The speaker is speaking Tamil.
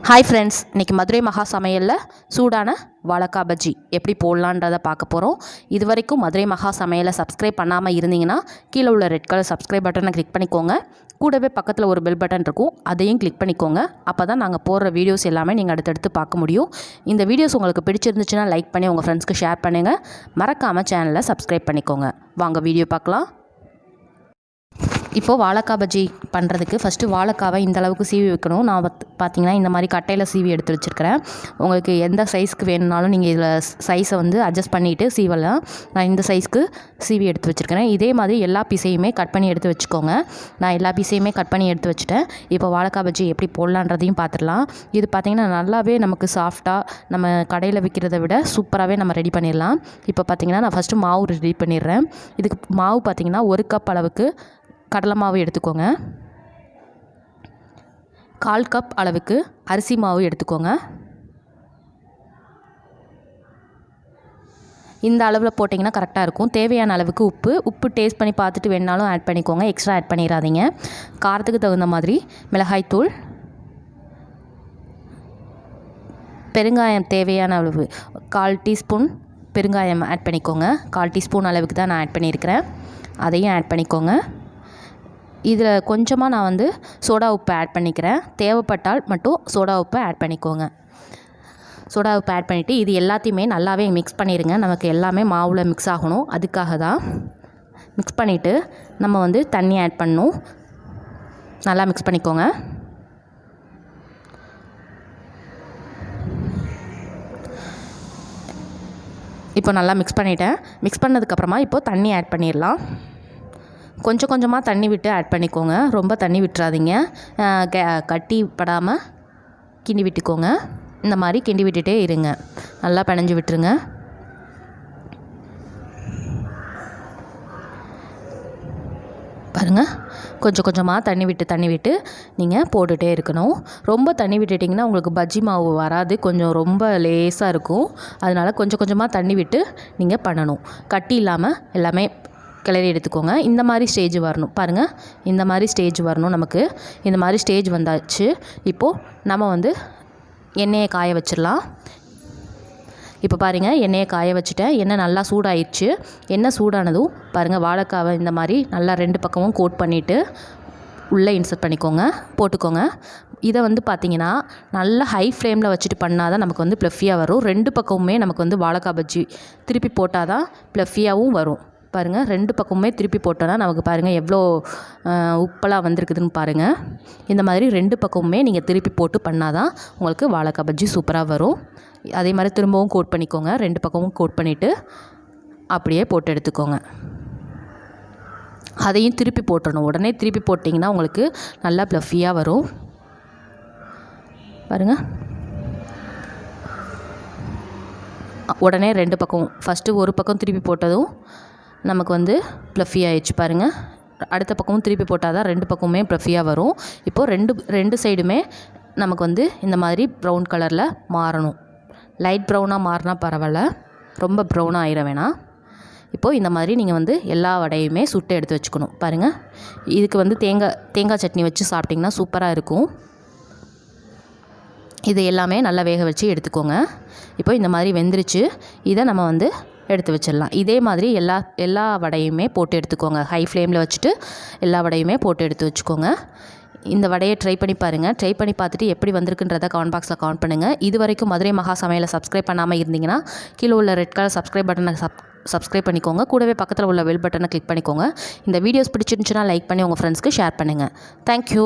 ஹாய் ஃப்ரெண்ட்ஸ், இன்றைக்கி மதுரை மகா சமையலில் சூடான வாழைக்காய் பஜ்ஜி எப்படி போடலான்றதை பார்க்க போகிறோம். இது வரைக்கும் மதுரை மகா சமையலை சப்ஸ்கிரைப் பண்ணாமல் இருந்தீங்கன்னா கீழே உள்ள ரெட் கலர் சப்ஸ்கிரைப் பட்டனை கிளிக் பண்ணிக்கோங்க. கூடவே பக்கத்தில் ஒரு பெல் பட்டன் இருக்கும், அதையும் கிளிக் பண்ணிக்கோங்க. அப்போ தான் நாங்கள் போடுற வீடியோஸ் எல்லாமே நீங்கள் அடுத்தடுத்து பார்க்க முடியும். இந்த வீடியோஸ் உங்களுக்கு பிடிச்சிருந்துச்சுன்னா லைக் பண்ணி உங்கள் ஃப்ரெண்ட்ஸ்க்கு ஷேர் பண்ணுங்கள். மறக்காமல் சேனலை சப்ஸ்கிரைப் பண்ணிக்கோங்க. வாங்க வீடியோ பார்க்கலாம். இப்போது வாழைக்காய் பஜ்ஜி பண்ணுறதுக்கு ஃபஸ்ட்டு வாழைக்காவை இந்த அளவுக்கு சீவி வைக்கணும். நான் பார்த்திங்கன்னா இந்த மாதிரி கட்டையில் சீவி எடுத்து வச்சுருக்கிறேன். உங்களுக்கு எந்த சைஸ்க்கு வேணும்னாலும் நீங்கள் இதில் சைஸை அட்ஜஸ்ட் பண்ணிவிட்டு சீவலாம். நான் இந்த சைஸ்க்கு சீவி எடுத்து வச்சுருக்கிறேன். இதே மாதிரி எல்லா பீஸையுமே கட் பண்ணி எடுத்து வச்சுக்கோங்க. நான் எல்லா பீஸையுமே கட் பண்ணி எடுத்து வச்சுட்டேன். இப்போ வாழைக்காய் பஜ்ஜி எப்படி போடலான்றதையும் பார்த்துடலாம். இது பார்த்திங்கன்னா நல்லாவே நமக்கு சாஃப்டாக நம்ம கடையில் விற்கிறத விட சூப்பராகவே நம்ம ரெடி பண்ணிடலாம். இப்போ பார்த்திங்கன்னா நான் ஃபஸ்ட்டு மாவு ரெடி பண்ணிடுறேன். இதுக்கு மாவு பார்த்திங்கன்னா 1 கப் அளவுக்கு கடலை மாவு எடுத்துக்கோங்க. 1/4 கப் அளவுக்கு அரிசி மாவு எடுத்துக்கோங்க. இந்த அளவில் போட்டிங்கன்னா கரெக்டாக இருக்கும். தேவையான அளவுக்கு உப்பு டேஸ்ட் பண்ணி பார்த்துட்டு வேணாலும் ஆட் பண்ணிக்கோங்க. எக்ஸ்ட்ரா ஆட் பண்ணிடாதீங்க. காரத்துக்கு தகுந்த மாதிரி மிளகாய்த்தூள், பெருங்காயம் தேவையான அளவு 1/4 டீஸ்பூன் பெருங்காயம் ஆட் பண்ணிக்கோங்க. 1/4 டீஸ்பூன் அளவுக்கு தான் நான் ஆட் பண்ணியிருக்கிறேன். அதையும் ஆட் பண்ணிக்கோங்க. இதில் கொஞ்சமாக நான் சோடா உப்பு ஆட் பண்ணிக்கிறேன். தேவைப்பட்டால் மட்டும் சோடா உப்பை ஆட் பண்ணிக்கோங்க. சோடா உப்பு ஆட் பண்ணிவிட்டு இது எல்லாத்தையுமே நல்லாவே மிக்ஸ் பண்ணிடுங்க. நமக்கு எல்லாமே மாவில் மிக்ஸ் ஆகணும். அதுக்காக தான் மிக்ஸ் பண்ணிவிட்டு நம்ம தண்ணி ஆட் பண்ணணும். நல்லா மிக்ஸ் பண்ணிக்கோங்க. இப்போ நல்லா மிக்ஸ் பண்ணிவிட்டேன். மிக்ஸ் பண்ணதுக்கப்புறமா இப்போது தண்ணி ஆட் பண்ணிடலாம். கொஞ்சம் கொஞ்சமாக தண்ணி விட்டு ஆட் பண்ணிக்கோங்க. ரொம்ப தண்ணி விட்டுறாதீங்க. கட்டி படாமல் கிண்டி விட்டுக்கோங்க. இந்த மாதிரி கிண்டி விட்டுட்டே இருங்க. நல்லா பிணைஞ்சு விட்டுருங்க. பாருங்கள், கொஞ்சம் கொஞ்சமாக தண்ணி விட்டு நீங்கள் போட்டுகிட்டே இருக்கணும். ரொம்ப தண்ணி விட்டுட்டிங்கன்னா உங்களுக்கு பஜ்ஜி மாவு வராது. கொஞ்சம் ரொம்ப லேசாக இருக்கும். அதனால் கொஞ்சம் கொஞ்சமாக தண்ணி விட்டு நீங்கள் பண்ணணும். கட்டி இல்லாமல் எல்லாமே கிளறி எடுத்துக்கோங்க. இந்த மாதிரி ஸ்டேஜ் வரணும். பாருங்கள், இந்த மாதிரி ஸ்டேஜ் வரணும். நமக்கு இந்த மாதிரி ஸ்டேஜ் வந்தாச்சு. இப்போது நம்ம எண்ணெயை காய வச்சிடலாம். இப்போ பாருங்கள், எண்ணெயை காய வச்சுட்டேன். எண்ணெய் நல்லா சூடாயிடுச்சு. எண்ணெய் சூடானதும் பாருங்கள், வாழைக்காவை இந்த மாதிரி நல்லா 2 பக்கமும் கோட் பண்ணிவிட்டு உள்ளே இன்சர்ட் பண்ணிக்கோங்க, போட்டுக்கோங்க. இதை பார்த்திங்கன்னா நல்லா ஹை ஃப்ளேமில் வச்சுட்டு பண்ணால் தான் நமக்கு ப்ளஃபியாக வரும். 2 பக்கமுமே நமக்கு வாழைக்காய் பஜ்ஜி திருப்பி போட்டால் தான் ப்ளஃபியாகவும் வரும். பாருங்கள், 2 பக்கமுமே திருப்பி போட்டோன்னா நமக்கு பாருங்கள் எவ்வளோ உப்பெல்லாம் வந்திருக்குதுன்னு பாருங்கள். இந்த மாதிரி 2 பக்கமுமே நீங்கள் திருப்பி போட்டு பண்ணால் தான் உங்களுக்கு வாழைக்காய் பஜ்ஜி சூப்பராக வரும். அதே மாதிரி திரும்பவும் கோட் பண்ணிக்கோங்க. 2 பக்கமும் கோட் பண்ணிவிட்டு அப்படியே போட்டு எடுத்துக்கோங்க. அதையும் திருப்பி போட்டுடணும். உடனே திருப்பி போட்டிங்கன்னா உங்களுக்கு நல்லா ப்ளஃபியாக வரும். பாருங்கள், உடனே 2 பக்கம் ஃபஸ்ட்டு ஒரு பக்கம் திருப்பி போட்டதும் நமக்கு ப்ளஃபி ஆயிடுச்சு. பாருங்கள், அடுத்த பக்கமும் திருப்பி போட்டால் தான் 2 பக்கமுமே ப்ளஃபியாக வரும். இப்போது ரெண்டு சைடுமே நமக்கு இந்த மாதிரி ப்ரௌன் கலரில் மாறணும். லைட் ப்ரௌனாக மாறினா பரவாயில்ல, ரொம்ப ப்ரௌனாக ஆயிட வேணாம். இப்போது இந்த மாதிரி நீங்கள் எல்லா வடையுமே சுட்டு எடுத்து வச்சுக்கணும். பாருங்கள், இதுக்கு தேங்காய் சட்னி வச்சு சாப்பிட்டிங்கன்னா சூப்பராக இருக்கும். இது எல்லாமே நல்லா வேக வச்சு எடுத்துக்கோங்க. இப்போ இந்த மாதிரி வெந்துருச்சு. இதை நம்ம எடுத்து வச்சிடலாம். இதே மாதிரி எல்லா வடையுமே போட்டு எடுத்துக்கோங்க. ஹை ஃப்ளேமில் வச்சுட்டு எல்லா வடையுமே போட்டு எடுத்து வச்சுக்கோங்க. இந்த வடையை ட்ரை பண்ணி பாருங்கள். ட்ரை பண்ணி பார்த்துட்டு எப்படி வந்திருக்குன்றதை கமெண்ட் பாக்ஸில் கமெண்ட் பண்ணுங்கள். இது வரைக்கும் மதுரை மகா சமையலை சப்ஸ்கிரைப் பண்ணாமல் இருந்தீங்கன்னா கீழே உள்ள ரெட் கலர் சப்ஸ்கிரைப் பட்டனை சப்ஸ்கிரைப் பண்ணிக்கோங்க. கூடவே பக்கத்தில் உள்ள பெல் பட்டனை கிளிக் பண்ணிக்கோங்க. இந்த வீடியோஸ் பிடிச்சிருந்துச்சுன்னா லைக் பண்ணி உங்கள் ஃப்ரெண்ட்ஸ்க்கு ஷேர் பண்ணுங்கள். தேங்க்யூ.